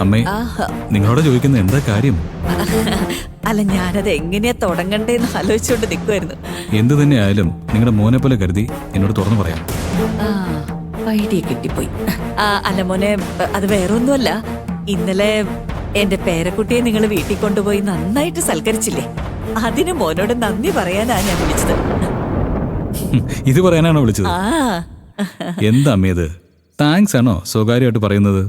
അമ്മേ, നിങ്ങളോട് ചോദിക്കുന്ന എന്താ കാര്യം? അല്ല, ഞാനത് എങ്ങനെയാ തുടങ്ങണ്ടേന്ന് ആലോചിച്ചുകൊണ്ട് നിൽക്കുമായിരുന്നു. എന്തു തന്നെ ആയാലും നിങ്ങളുടെ മോനെ പോലെ കരുതി എന്നോട് തുറന്നു പറയാം. ഐഡിയ കിട്ടിപ്പോയി. അല്ല മോനെ, അത് വേറൊന്നുമല്ല. ഇന്നലെ എന്റെ പേരക്കുട്ടിയെ നിങ്ങൾ വീട്ടിൽ കൊണ്ടുപോയി നന്നായിട്ട് സൽക്കരിച്ചില്ലേ? അതിന് മോനോട് നന്ദി പറയാനാ ഞാൻ വിളിച്ചത്. ഇത് പറയാനാണോ വിളിച്ചത്? എന്താ അമ്മയത്? താങ്ക്സ് ആണോ സ്വകാര്യമായിട്ട് പറയുന്നത്?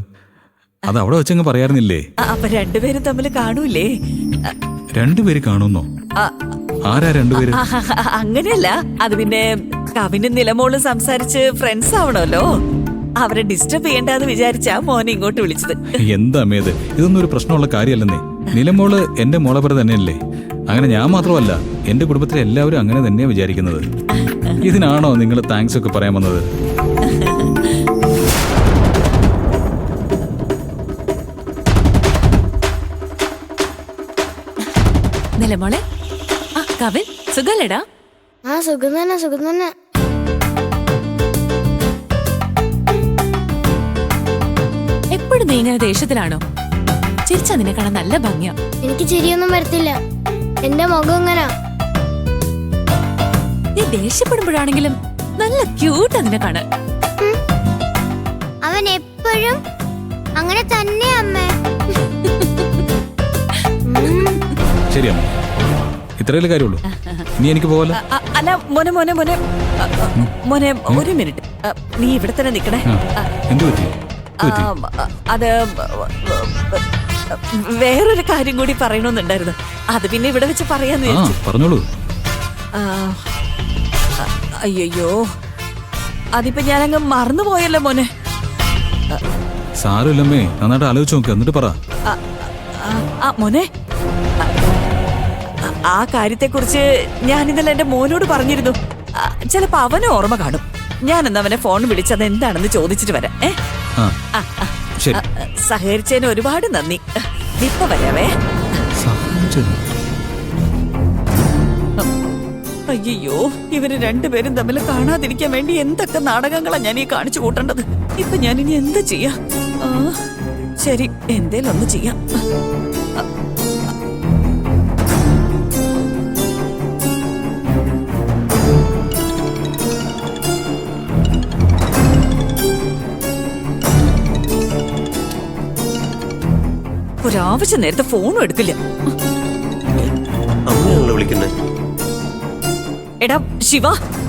അത് അവിടെ വെച്ചങ്ങ് പറയാറുന്നില്ലേ? അപ്പൊ രണ്ടുപേരും തമ്മിൽ കാണൂലേ? രണ്ടുപേര് കാണുന്നോ? ആരാ രണ്ടുപേര്? അങ്ങനെയല്ല, അത് പിന്നെ കവിനും നിലമോളും സംസാരിച്ച് ഫ്രണ്ട്സ് ആവണല്ലോ. അവരെ ഡിസ്റ്റർബ് ചെയ്യണ്ടെന്ന് വിചാരിച്ചാ മോനെ ഇങ്ങോട്ട് വിളിച്ചത്. എന്താ അമ്മയത്? ഇതൊന്നും ഒരു പ്രശ്നമുള്ള കാര്യമല്ലെന്നേ. നിലമോള് എന്റെ മോളെ പോലെ തന്നെയല്ലേ? അങ്ങനെ ഞാൻ മാത്രമല്ല, എന്റെ കുടുംബത്തിലെ എല്ലാവരും അങ്ങനെ തന്നെയാ വിചാരിക്കുന്നത്. ഇതിനാണോ നിങ്ങൾ താങ്ക്സ് ഒക്കെ പറയാൻ വന്നത്? നിലമോളെ, കവിൻ സുഖല്ലേടാ? സുഖം തന്നെ, സുഖം തന്നെ. എപ്പോഴും നീ ഇങ്ങനെ ദേഷ്യത്തിലാണോ? ചിരിച്ചാ നിന്നെ കാണാൻ നല്ല ഭംഗിയാ. എനിക്ക് ചിരിയൊന്നും വരത്തില്ല, എന്റെ മുഖം എങ്ങനാ. നീ ദേഷ്യപ്പെടുമ്പോഴാണെങ്കിലും നല്ല ക്യൂട്ടാ നിന്നെ കാണാൻ. അവൻ എപ്പോഴും അങ്ങനെ തന്നെ അമ്മേ. ശരി അമ്മ, ഇത്രയല്ലേ കാര്യമുള്ളൂ. നീ എനിക്ക് പോവല്ലോ. അല്ല മോനെ മോനെ മോനെ മോനെ, ഒരു മിനിറ്റ്. നീ ഇവിടെ തന്നെ നിക്കണേ. എന്തു പറ്റി? അത് വേറൊരു കാര്യം കൂടി പറയണമെന്നുണ്ടായിരുന്നു. അത് പിന്നെ ഇവിടെ വെച്ച് പറയാന്ന് വിചാരിച്ചു. പറഞ്ഞോളൂ. അയ്യോ, അതിപ്പോ ഞാനങ്ങ് മറന്നുപോയല്ലോ മോനെ. സാരമില്ലമ്മേ, നന്നായിട്ട് ആലോചിച്ച് നോക്ക്, എന്നിട്ട് പറ. മോനെ, ആ കാര്യത്തെക്കുറിച്ച് ഞാൻ ഇന്നലെ എന്റെ മോനോട് പറഞ്ഞിരുന്നു. ചിലപ്പോ അവന് ഓർമ്മ കാണും. ഞാനെന്ന് അവനെ ഫോൺ വിളിച്ചത് എന്താണെന്ന് ചോദിച്ചിട്ട് വരാം. സഹകരിച്ചതിന് ഒരുപാട് നന്ദി. ഇപ്പൊ വരാവേ. അയ്യോ, ഇവര് രണ്ടുപേരും തമ്മിൽ കാണാതിരിക്കാൻ വേണ്ടി എന്തൊക്കെ നാടകങ്ങളാ ഞാൻ ഈ കാണിച്ചു കൂട്ടേണ്ടത്. ഇപ്പൊ ഞാൻ ഇനി എന്താ ചെയ്യാ? ശരി, എന്തേലും ഒന്ന് ചെയ്യാം. ഒരാവശ്യം നേരത്തെ ഫോണും എടുക്കില്ല. എടാ ശിവ,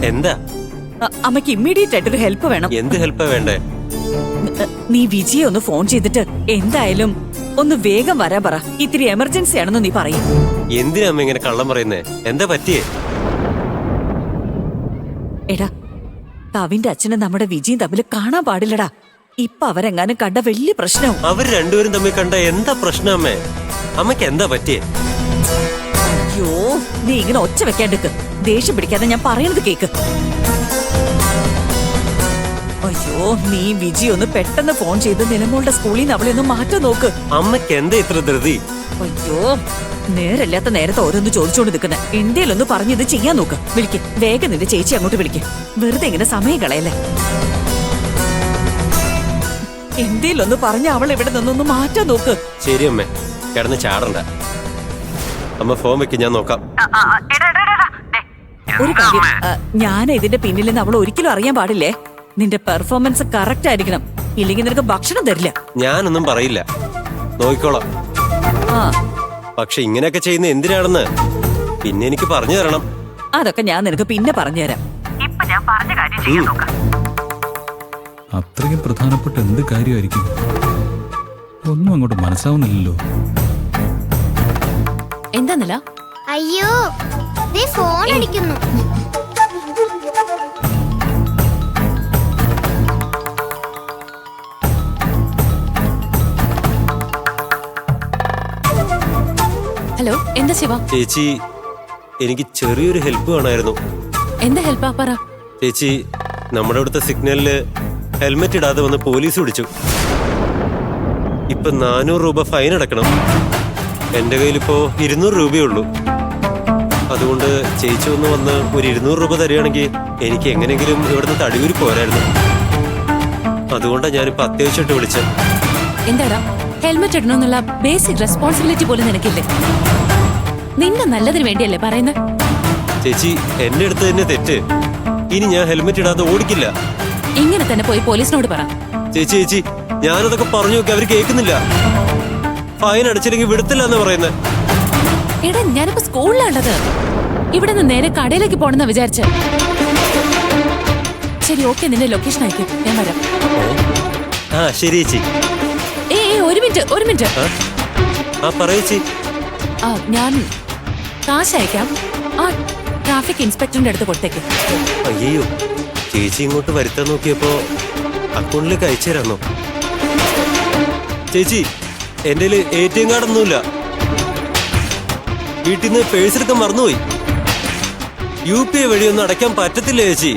എന്താ? അമ്മയ്ക്ക് ഇമ്മീഡിയറ്റ് ആയിട്ട് ഒരു ഹെൽപ്പ് വേണം. എന്ത് ഹെൽപ്പാ വേണ്ടേ? നീ വിജയെ ഒന്ന് ഫോൺ ചെയ്തിട്ട് എന്തായാലും ഒന്ന് വേഗം വരാൻ പറ. ഇത്തിരി എമർജൻസി ആണെന്ന് നീ പറയും. എന്തിനാ അമ്മ ഇങ്ങനെ കള്ളം പറയുന്നേ? എന്താ പറ്റിയേ? എടാ, കവിന്റെ അച്ഛനും നമ്മുടെ വിജയും തമ്മിൽ കാണാൻ പാടില്ലടാ. ഇപ്പൊ അവരെങ്ങാനും കണ്ട വലിയ പ്രശ്നവും. അവർ രണ്ടുപേരും തമ്മിൽ കണ്ട എന്താ പ്രശ്നം അമ്മേ? അമ്മയ്ക്ക് എന്താ പറ്റിയേ? അയ്യോ, നീ ഇങ്ങനെ ഒച്ച വെക്കാണ്ടിക്ക്. ദേഷ്യം പിടിക്കാതെ ഞാൻ പറയുന്നത് കേക്ക്. അയ്യോ, നീ വിജി ഒന്ന് പെട്ടെന്ന് ഫോൺ ചെയ്ത് നിലമോളുടെ സ്കൂളിൽ നിന്ന് അവളെ ഒന്ന് മാറ്റാൻ നോക്ക്. അമ്മയ്ക്ക് എന്താ ഇത്ര ധൃതി? അയ്യോ, നേരല്ലാത്ത നേരത്തെ ഓരോന്ന് ചോദിച്ചോണ്ട് നിൽക്കുന്ന. എന്തേലും ഒന്ന് പറഞ്ഞ് ഇത് ചെയ്യാൻ നോക്ക്. വിളിക്ക്, വേഗം നിന്റെ ചേച്ചി അങ്ങോട്ട് വിളിക്ക്. വെറുതെ ഇങ്ങനെ സമയം കളയല്ലേ. എന്തേലും ഒന്ന് പറഞ്ഞ അവൾ ഇവിടെ നിന്നൊന്ന് മാറ്റാൻ നോക്ക്. ശരി അമ്മേ, കിടന്ന് ചാടണ്ട. അമ്മ ഫോൺ വെക്ക്, ഞാൻ നോക്കാം. ഒരു കാര്യം, ഞാൻ ഇതിന്റെ പിന്നിൽ നിന്ന് അവൾ ഒരിക്കലും അറിയാൻ പാടില്ലേ. നിന്റെ പെർഫോമൻസ് കറക്റ്റ് ആയിരിക്കണം, ഇല്ലെങ്കിൽ നിനക്ക് ഭക്ഷണം തരില്ല. ഞാനൊന്നും പറയില്ല, നോക്കിക്കോളാം. പക്ഷെ ഇങ്ങനെയൊക്കെ ചെയ്യുന്ന എന്തിനാണെന്ന് പിന്നെ എനിക്ക് പറഞ്ഞു തരണം. അതൊക്കെ ഞാൻ നിനക്ക് പിന്നെ പറഞ്ഞുതരാം. ഇപ്പൊ ഞാൻ പറഞ്ഞ കാര്യം ചെയ്യാൻ നോക്കാം. അത്രയും പ്രധാനപ്പെട്ട എന്ത് കാര്യമായിരിക്കും? ഒന്നും അങ്ങോട്ട് മനസ്സാവുന്നില്ലല്ലോ. എന്താന്നല്ല? അയ്യോ, ഫോൺ അടിക്കുന്നു. ഹലോ, എന്താ ശിവ? ചേച്ചി, എനിക്ക് ചെറിയൊരു ഹെൽപ്പ് വേണമായിരുന്നു. എന്താ ഹെൽപ്പാ പറ. ചേച്ചി, നമ്മുടെ അവിടുത്തെ സിഗ്നലില് ഹെൽമെറ്റ് ഇടാതെ വന്ന് പോലീസ് പിടിച്ചു. ഇപ്പൊ 400 രൂപ ഫൈൻ അടക്കണം. എന്റെ കയ്യിലിപ്പോ 200 രൂപയേ ഉള്ളൂ. അതുകൊണ്ട് ചേച്ചി ഒന്ന് വന്ന് ഒരു 200 രൂപ തരികയാണെങ്കിൽ എനിക്ക് എങ്ങനെയെങ്കിലും ഇവിടുന്ന് തടിയൂരി പോരായിരുന്നു. അതുകൊണ്ടാണ് ഞാനിപ്പോ അത്യാവശ്യമായിട്ട് വിളിച്ചത്. എന്താടാ? ഹെൽമെറ്റ് ഇടണമെന്നുള്ള ബേസിക് റെസ്പോൺസിബിലിറ്റി പോലും നിനക്കില്ലേ? നിന്റെ നല്ലതിന് വേണ്ടിയല്ലേ പറയുന്നത്? ചേച്ചി എന്റെ അടുത്ത് തന്നെ തെറ്റ്. ഇനി ഞാൻ ഹെൽമെറ്റ് ഇടാതെ ഓടിക്കില്ല. ഇങ്ങനെ തന്നെ പോയി പോലീസിനോട് പറ. ചേച്ചി ചേച്ചി ഞാനതൊക്കെ പറഞ്ഞു നോക്കി, അവർ കേൾക്കുന്നില്ല. ഫൈൻ അടിച്ചില്ലെങ്കിൽ വിടത്തില്ല എന്ന് പറയുന്നത്. എടാ ഞാനിപ്പോ സ്കൂളിലാണുള്ളത്. ഇവിടെ നിന്ന് നേരെ കടയിലേക്ക് പോണെന്നാ വിചാരിച്ച. ശരി, ഓക്കെ, നിന്റെ ലൊക്കേഷൻ അയക്കും, ഞാൻ വരാം. ആ ശരി ചേച്ചി. ഒരു മിനിറ്റ്. ആ പറയേച്ചി. ഞാൻ കാശ് അയക്കാം. ആ ട്രാഫിക് ഇൻസ്പെക്ടറിന്റെ അടുത്ത് കൊടുത്തേക്ക്. അയ്യോ, ചേച്ചി ഇങ്ങോട്ട് വരുത്താൻ നോക്കിയപ്പോ അക്കൗണ്ടിലേക്ക് അയച്ചു തരാന്നോ? ചേച്ചി എന്റെ ATM കാർഡൊന്നുമില്ല. വീട്ടിൽ നിന്ന് പേഴ്സ് എടുക്കാൻ മറന്നുപോയി. UPI വഴിയൊന്നും അടയ്ക്കാൻ പറ്റത്തില്ല ചേച്ചി.